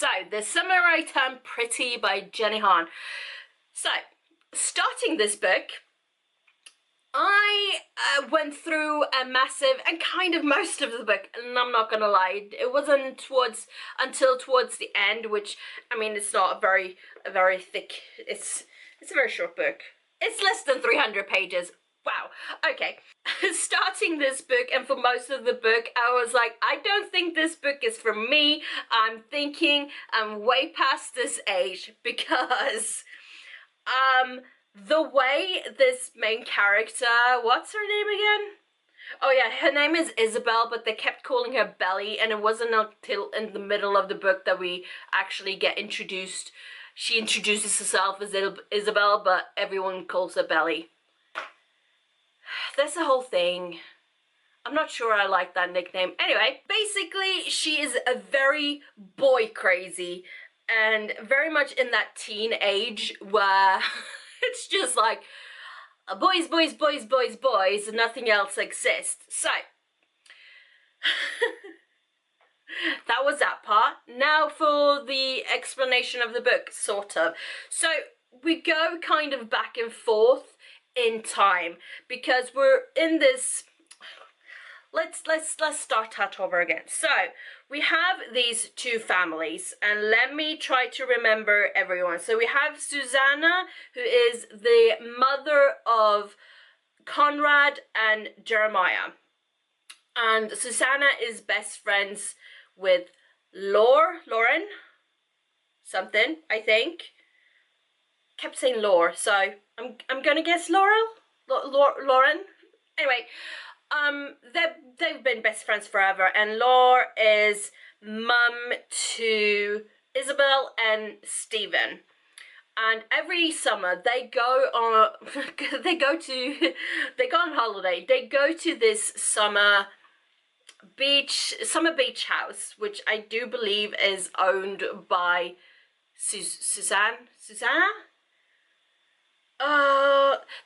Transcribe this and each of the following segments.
So, The Samurai Turned Pretty by Jenny Han. So, starting this book, I went through a massive, and kind of most of the book, and I'm not gonna lie, it wasn't until towards the end, which, I mean, it's not a very thick, it's a very short book. It's less than 300 pages. Wow. Okay. Starting this book, and for most of the book, I was like, I don't think this book is for me. I'm thinking I'm way past this age, because the way this main character, what's her name again? Oh yeah, her name is Isabel, but they kept calling her Belly, and it wasn't until in the middle of the book that we actually get introduced. She introduces herself as Isabel, but everyone calls her Belly. That's the whole thing. I'm not sure I like that nickname. Anyway, basically, she is a very boy crazy, and very much in that teen age where it's just like boys, boys, boys, boys, boys, and nothing else exists. So, that was that part. Now for the explanation of the book, sort of. So, we go kind of back and forth in time, because we're in this, let's start that over again. So we have these two families, and let me try to remember everyone. So we have Susanna, who is the mother of Conrad and Jeremiah, and Susanna is best friends with Lauren something, I think. Kept saying Laure, so I'm gonna guess Lauren. Anyway, they've been best friends forever, and Laure is mum to Isabel and Stephen. And every summer they go on they go on holiday. They go to this summer beach house, which I do believe is owned by Susanna.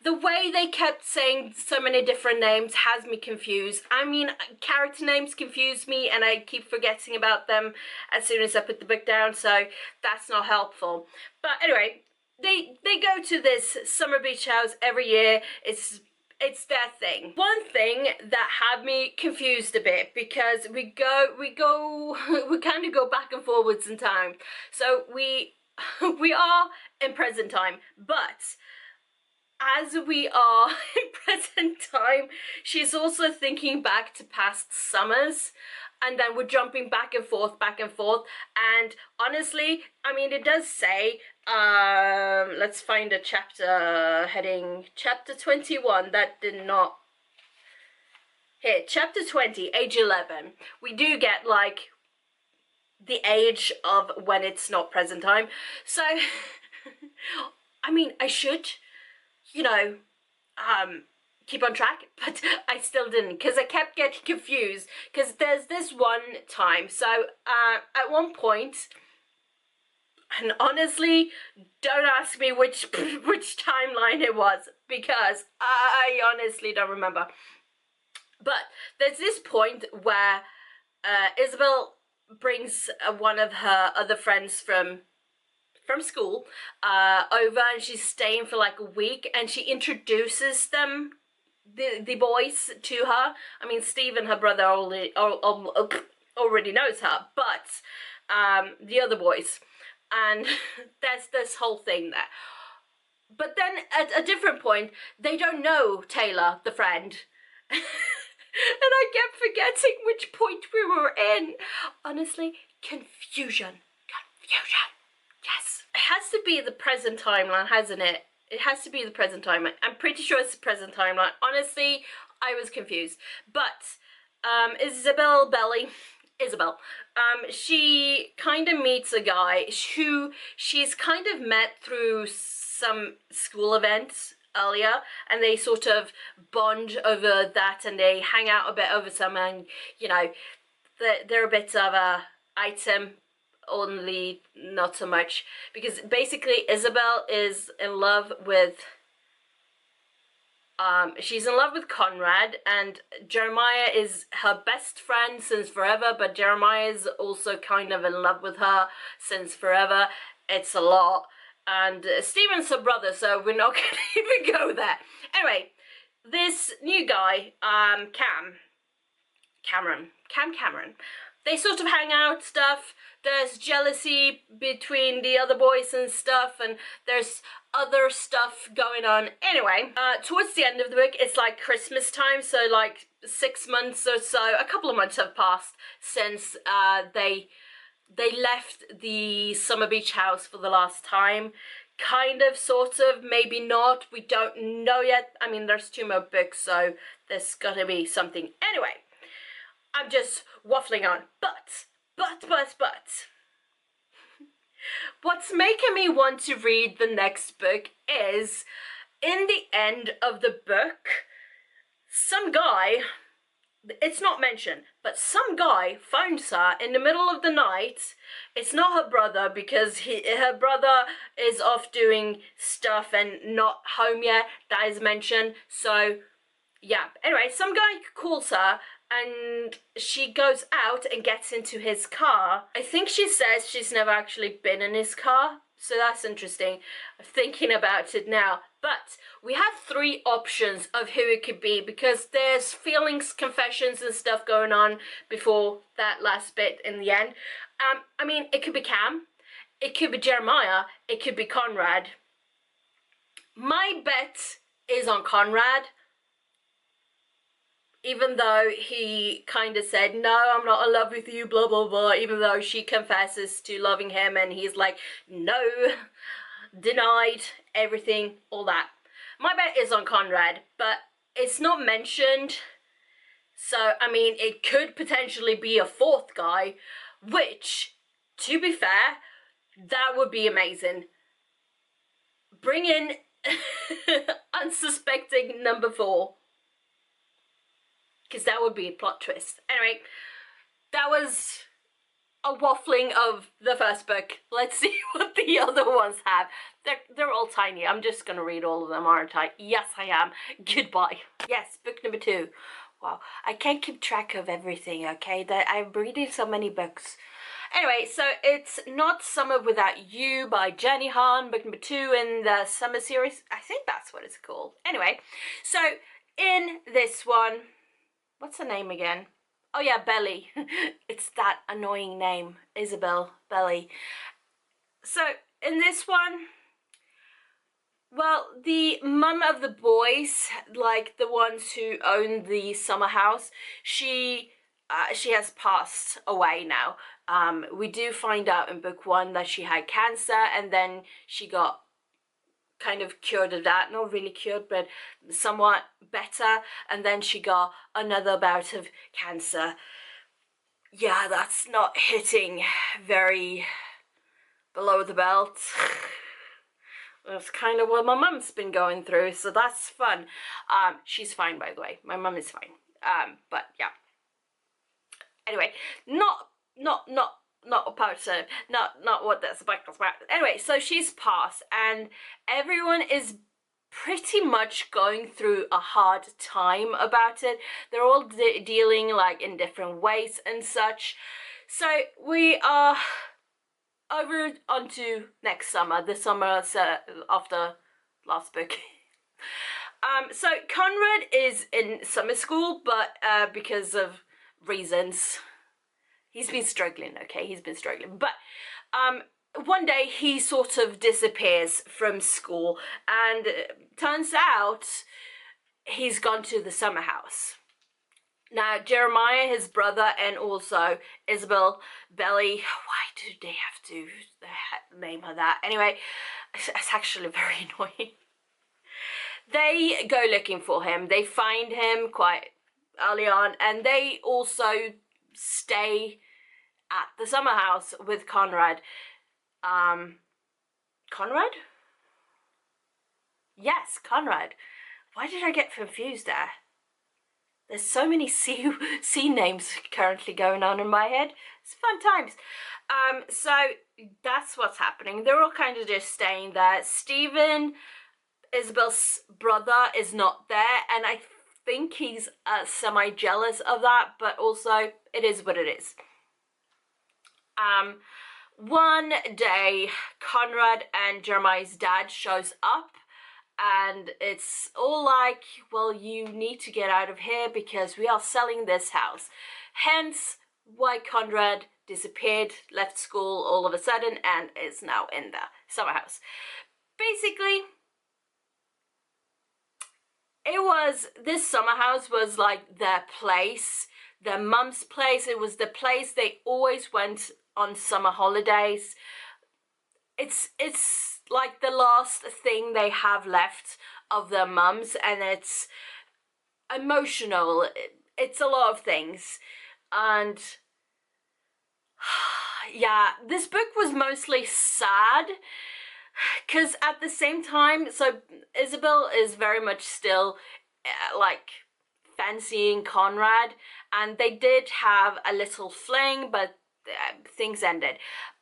The way they kept saying so many different names has me confused. I mean, character names confuse me, and I keep forgetting about them as soon as I put the book down, so that's not helpful. But anyway, they go to this summer beach house every year. It's their thing. One thing that had me confused a bit, because we kind of go back and forwards in time. So we are in present time, but as we are in present time, she's also thinking back to past summers, and then we're jumping back and forth, and honestly, I mean, it does say, let's find a chapter heading, chapter 21, that did not, here, chapter 20, age 11, we do get, like, the age of when it's not present time, so, I mean, I should, you know, keep on track, but I still didn't, because I kept getting confused, because there's this one time, so at one point, and honestly, don't ask me which timeline it was, because I honestly don't remember, but there's this point where Isabel brings one of her other friends from school over, and she's staying for like a week, and she introduces them, the boys, to her. I mean, Stephen, her brother, already knows her, but the other boys, and there's this whole thing there. But then at a different point, they don't know Taylor, the friend. And I kept forgetting which point we were in. Honestly, confusion. Yes. It has to be the present timeline, hasn't it? It has to be the present timeline. I'm pretty sure it's the present timeline. Honestly, I was confused. But Isabel, she kind of meets a guy who she's kind of met through some school events earlier, and they sort of bond over that, and they hang out a bit over summer, and you know, they're a bit of a item, only not so much, because basically Isabel is in love with She's in love with Conrad, and Jeremiah is her best friend since forever, but Jeremiah is also kind of in love with her since forever. It's a lot. And Stephen's her brother, so we're not going to even go there. Anyway, this new guy, Cameron, they sort of hang out, stuff. There's jealousy between the other boys and stuff, and there's other stuff going on. Anyway, towards the end of the book, it's like Christmas time, so like 6 months or so, a couple of months have passed since they left the summer beach house for the last time. Kind of, sort of, maybe not. We don't know yet. I mean, there's 2 more books, so there's gotta be something. Anyway, I'm just waffling on. But. What's making me want to read the next book is, in the end of the book, some guy, it's not mentioned, but some guy finds her in the middle of the night. It's not her brother, because her brother is off doing stuff and not home yet. That is mentioned. So, yeah. Anyway, some guy calls her, and she goes out and gets into his car. I think she says she's never actually been in his car, so that's interesting. I'm thinking about it now. But we have 3 options of who it could be, because there's feelings, confessions and stuff going on before that last bit in the end. I mean, it could be Cam, it could be Jeremiah, it could be Conrad. My bet is on Conrad, even though he kind of said, no, I'm not in love with you, blah, blah, blah, even though she confesses to loving him, and he's like, no, denied, everything, all that. My bet is on Conrad, but it's not mentioned, so, I mean, it could potentially be a 4th guy, which, to be fair, that would be amazing. Bring in unsuspecting number 4. Because that would be a plot twist. Anyway, that was a waffling of the first book. Let's see what the other ones have. They're all tiny. I'm just going to read all of them, aren't I? Yes, I am. Goodbye. Yes, book number 2. Wow, I can't keep track of everything, okay? I'm reading so many books. Anyway, so it's Not Summer Without You by Jenny Han, book number 2 in the summer series. I think that's what it's called. Anyway, so in this one, what's her name again? Oh yeah, Belly. It's that annoying name, Isabel Belly. So in this one, well, the mum of the boys, like the ones who own the summer house, she has passed away now. We do find out in book 1 that she had cancer, and then she got kind of cured of that. Not really cured, but somewhat better, and then she got another bout of cancer. Yeah, that's not hitting very below the belt. That's kind of what my mum's been going through, so that's fun. She's fine, by the way. My mum is fine. But yeah. Anyway, not what that's about. Anyway, so she's passed, and everyone is pretty much going through a hard time about it. They're all dealing like in different ways and such. So we are over onto next summer, the summer after last book. So Conrad is in summer school, but because of reasons, he's been struggling, okay? He's been struggling. But one day he sort of disappears from school, and turns out he's gone to the summer house. Now, Jeremiah, his brother, and also Isabel Belly, why do they have to name her that? Anyway, it's actually very annoying. They go looking for him. They find him quite early on, and they also stay at the summer house with Conrad. Conrad? Yes, Conrad. Why did I get confused there? There's so many sea names currently going on in my head. It's fun times. So that's what's happening. They're all kind of just staying there. Stephen Isabel's brother is not there, and I think he's semi-jealous of that, but also it is what it is. One day, Conrad and Jeremiah's dad shows up, and it's all like, well, you need to get out of here because we are selling this house. Hence why Conrad disappeared, left school all of a sudden, and is now in the summer house. Basically, this summer house was like their place, their mum's place. It was the place they always went on summer holidays. It's like the last thing they have left of their mums, and it's emotional. It's a lot of things. And yeah, this book was mostly sad, because at the same time, so Isabel is very much still like fancying Conrad, and they did have a little fling, but things ended.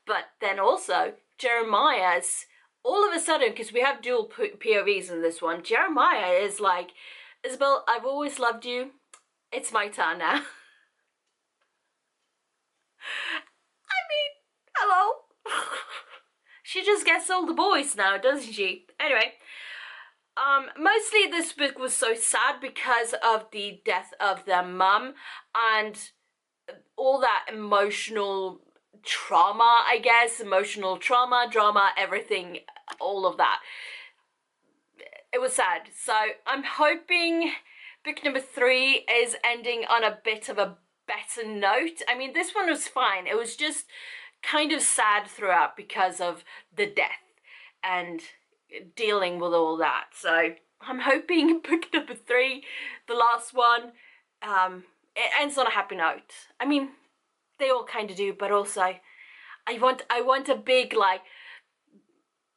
But then also Jeremiah's, all of a sudden, because we have dual POVs in this one, Jeremiah is like, Isabel, I've always loved you, it's my turn now. I mean, hello. She just gets all the boys now, doesn't she? Anyway, mostly this book was so sad because of the death of their mum and all that emotional trauma, I guess. Emotional trauma, drama, everything, all of that. It was sad. So I'm hoping book number 3 is ending on a bit of a better note. I mean, this one was fine. It was just kind of sad throughout because of the death and dealing with all that. So I'm hoping book number 3, the last one, it ends on a happy note. I mean, they all kind of do, but also I want a big, like,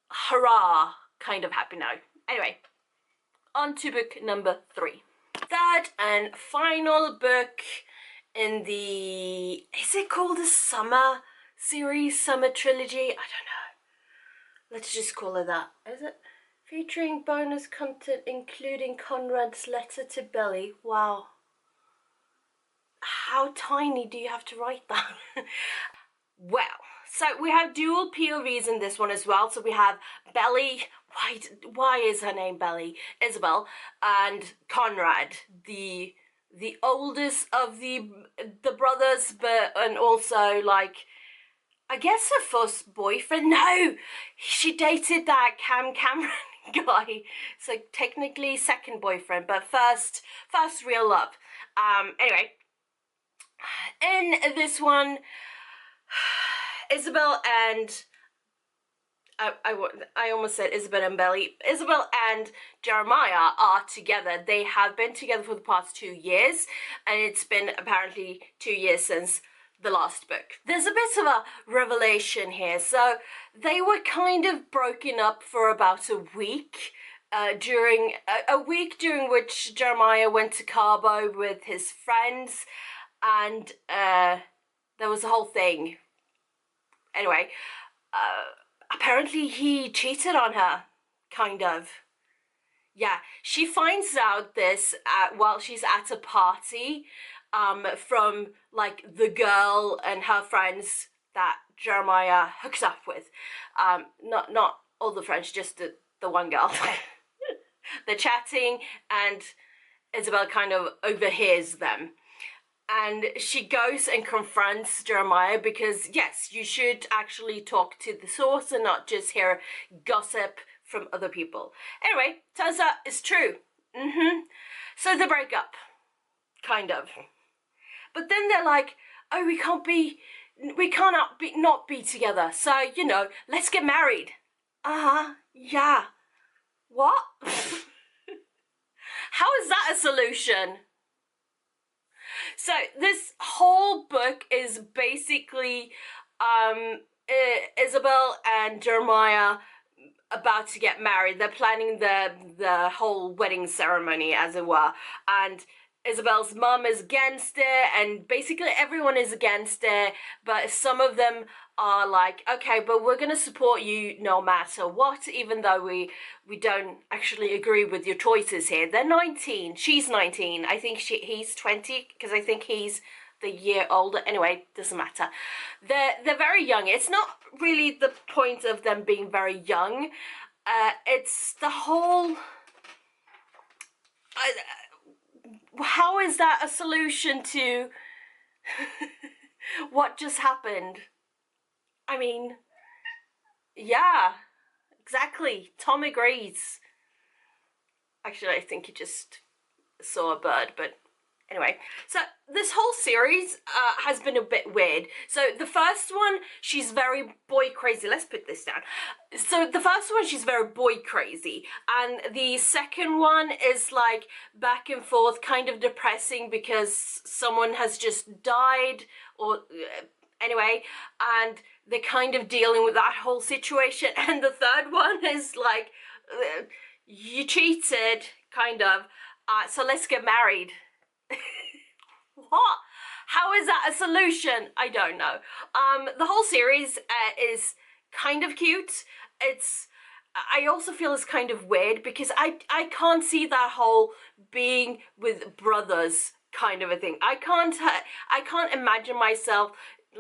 hurrah kind of happy note. Anyway, on to book number 3. Third and final book in the, is it called the summer series, summer trilogy? I don't know. Let's just call it that. Is it? Featuring bonus content including Conrad's letter to Belly. Wow. How tiny do you have to write that? Well, so we have dual POVs in this one as well. So we have Belly, why is her name Belly? Isabel, and Conrad, the oldest of the brothers, but, and also, like, I guess her first boyfriend. No, she dated that Cameron guy, so technically second boyfriend, but first real love. Anyway, in this one, Isabel and I almost said Isabel and Belly. Isabel and Jeremiah are together. They have been together for the past 2 years, and it's been apparently 2 years since the last book. There's a bit of a revelation here. So they were kind of broken up for about a week, during which Jeremiah went to Cabo with his friends, and there was a whole thing. Anyway, apparently he cheated on her, kind of. Yeah, she finds out this while she's at a party, from, like, the girl and her friends that Jeremiah hooks up with. Not all the friends, just the one girl. They're chatting, and Isabel kind of overhears them. And she goes and confronts Jeremiah because, yes, you should actually talk to the source and not just hear gossip from other people. Anyway, turns out it's true. So they break up, kind of. But then they're like, oh, we cannot be together. So, you know, let's get married. Yeah. What? How is that a solution? So this whole book is basically Isabel and Jeremiah about to get married. They're planning the whole wedding ceremony, as it were, and Isabel's mum is against it, and basically everyone is against it, but some of them are like, okay, but we're gonna support you no matter what, even though we don't actually agree with your choices here. They're 19, she's 19, I think he's 20, because I think he's the year older. Anyway, doesn't matter. They're very young. It's not really the point of them being very young. It's the whole... how is that a solution to what just happened? I mean, yeah, exactly. Tom agrees. Actually, I think he just saw a bird, but anyway. So this whole series has been a bit weird. So the first one, she's very boy crazy. Let's put this down. So the first one, she's very boy crazy. And the second one is like back and forth, kind of depressing because someone has just died, or anyway, and they're kind of dealing with that whole situation. And the third one is like, you cheated, kind of. So let's get married. What? How is that a solution? I don't know. The whole series is kind of cute. I also feel it's kind of weird because I can't see that whole being with brothers kind of a thing. I can't imagine myself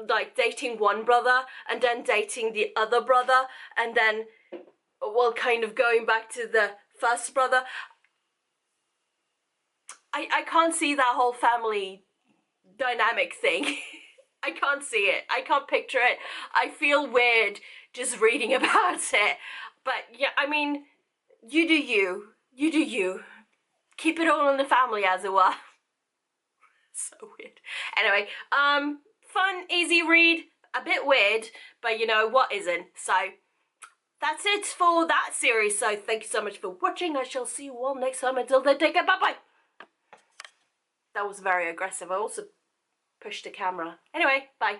like dating one brother and then dating the other brother and then, well, kind of going back to the first brother. I can't see that whole family dynamic thing. I can't see it. I can't picture it. I feel weird just reading about it. But yeah, I mean, you do you. You do you. Keep it all in the family, as it were. So weird. Anyway, fun, easy read. A bit weird, but you know, what isn't? So that's it for that series. So thank you so much for watching. I shall see you all next time. Until then, take care. Bye-bye. That was very aggressive. I also pushed the camera. Anyway, bye.